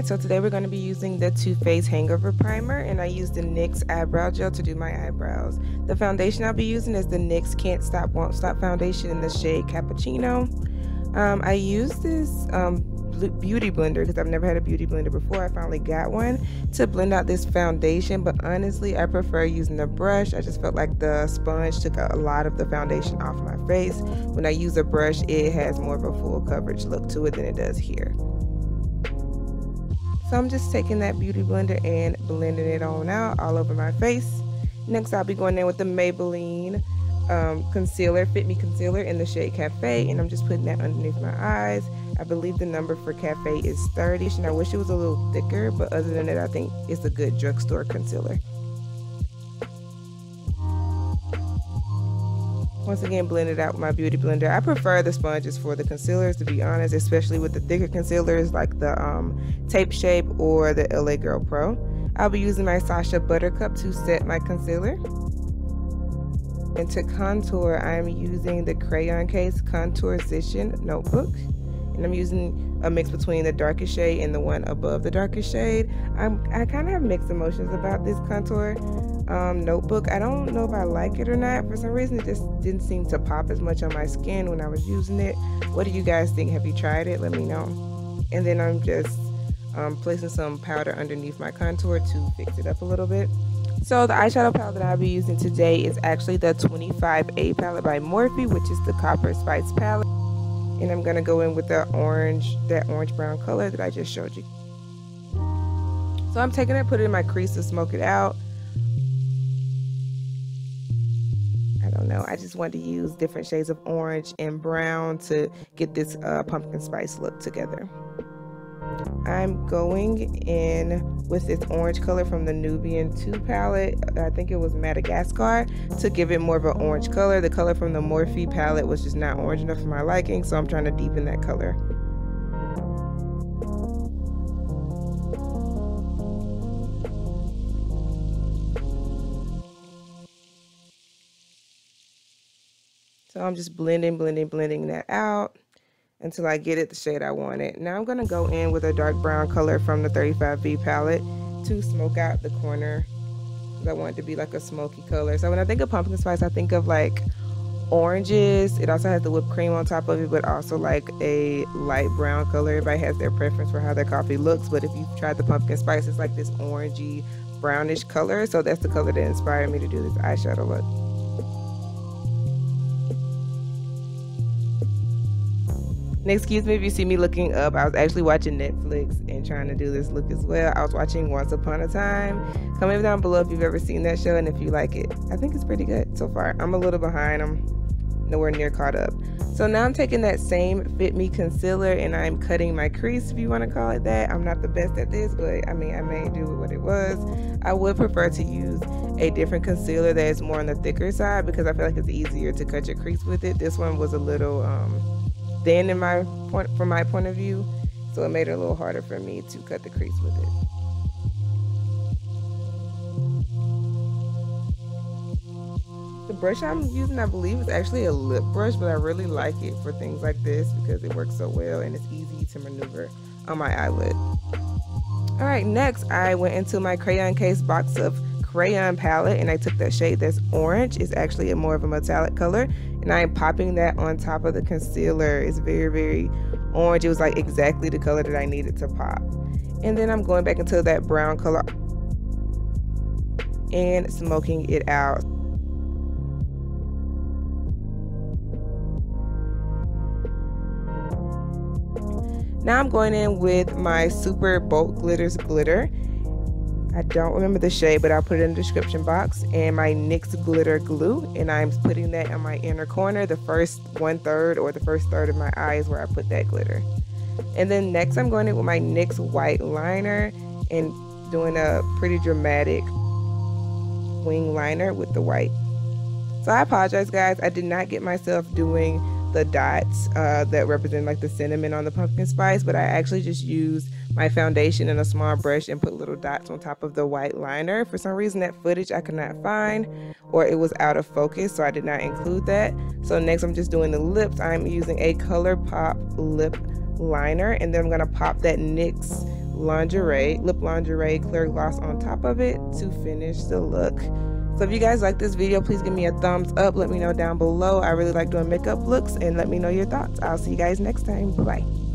So today we're going to be using the Too Faced Hangover Primer, and I used the NYX Eyebrow Gel to do my eyebrows. The foundation I'll be using is the NYX Can't Stop Won't Stop foundation in the shade Cappuccino. I used this beauty blender because I've never had a beauty blender before. I finally got one to blend out this foundation, but honestly I prefer using a brush. I just felt like the sponge took a lot of the foundation off my face. When I use a brush, it has more of a full coverage look to it than it does here. So I'm just taking that beauty blender and blending it on out all over my face. Next I'll be going in with the Maybelline concealer, FitMe concealer in the shade Cafe, and I'm just putting that underneath my eyes. I believe the number for Cafe is 30, and I wish it was a little thicker, but other than that I think it's a good drugstore concealer. Once again, blend it out with my beauty blender. I prefer the sponges for the concealers, to be honest, especially with the thicker concealers like the Tape Shape or the LA Girl Pro. I'll be using my Sacha Buttercup to set my concealer. And to contour, I'm using the Crayon Case Contoursition notebook. And I'm using a mix between the darkest shade and the one above the darkest shade. I kind of have mixed emotions about this contour notebook. I don't know if I like it or not. For some reason it just didn't seem to pop as much on my skin when I was using it. What do you guys think? Have you tried it? Let me know. And then I'm just placing some powder underneath my contour to fix it up a little bit. So the eyeshadow palette that I'll be using today is actually the 25A palette by Morphe, which is the Copper Spice palette. And I'm gonna go in with the orange brown color that I just showed you. So I'm taking it, put it in my crease to smoke it out. I don't know, I just wanted to use different shades of orange and brown to get this pumpkin spice look together. I'm going in with this orange color from the Nubian 2 palette. I think it was Madagascar, to give it more of an orange color. The color from the Morphe palette was just not orange enough for my liking, so I'm trying to deepen that color. So I'm just blending that out until I get it the shade I want it. Now I'm going to go in with a dark brown color from the 35B palette to smoke out the corner, because I want it to be like a smoky color. So when I think of pumpkin spice, I think of like oranges. It also has the whipped cream on top of it, but also like a light brown color. Everybody has their preference for how their coffee looks, but if you've tried the pumpkin spice, it's like this orangey brownish color. So that's the color that inspired me to do this eyeshadow look. And excuse me if you see me looking up, I was actually watching Netflix and trying to do this look as well. I was watching Once Upon a Time. Comment down below if you've ever seen that show and if you like it. I think it's pretty good so far. I'm a little behind. I'm nowhere near caught up. So now I'm taking that same FitMe concealer and I'm cutting my crease, if you want to call it that. I'm not the best at this, but I mean, I may do what it was. I would prefer to use a different concealer that is more on the thicker side because I feel like it's easier to cut your crease with it. This one was a little thin from my point of view, so it made it a little harder for me to cut the crease with it. The brush I'm using, I believe, is actually a lip brush, but I really like it for things like this because it works so well and it's easy to maneuver on my eyelid. Alright, next I went into my Crayon Case box of Crayon palette and I took that shade that's orange. It's actually more of a metallic color, and I'm popping that on top of the concealer. It's very, very orange. It was like exactly the color that I needed to pop. And then I'm going back into that brown color and smoking it out. Now I'm going in with my Super Bold Glitters glitter. I don't remember the shade, but I'll put it in the description box. And my NYX glitter glue, and I'm putting that on my inner corner, the first 1/3 or the first third of my eye is where I put that glitter. And then next I'm going in with my NYX White Liner and doing a pretty dramatic wing liner with the white. So I apologize, guys. I did not get myself doing the dots that represent like the cinnamon on the pumpkin spice, but I actually just used my foundation and a small brush and put little dots on top of the white liner. For some reason that footage I could not find, or it was out of focus, so I did not include that. So next I'm just doing the lips. I'm using a ColourPop lip liner, and then I'm going to pop that NYX lip lingerie clear gloss on top of it to finish the look. So if you guys like this video, please give me a thumbs up. Let me know down below. I really like doing makeup looks, and let me know your thoughts. I'll see you guys next time. Bye-bye.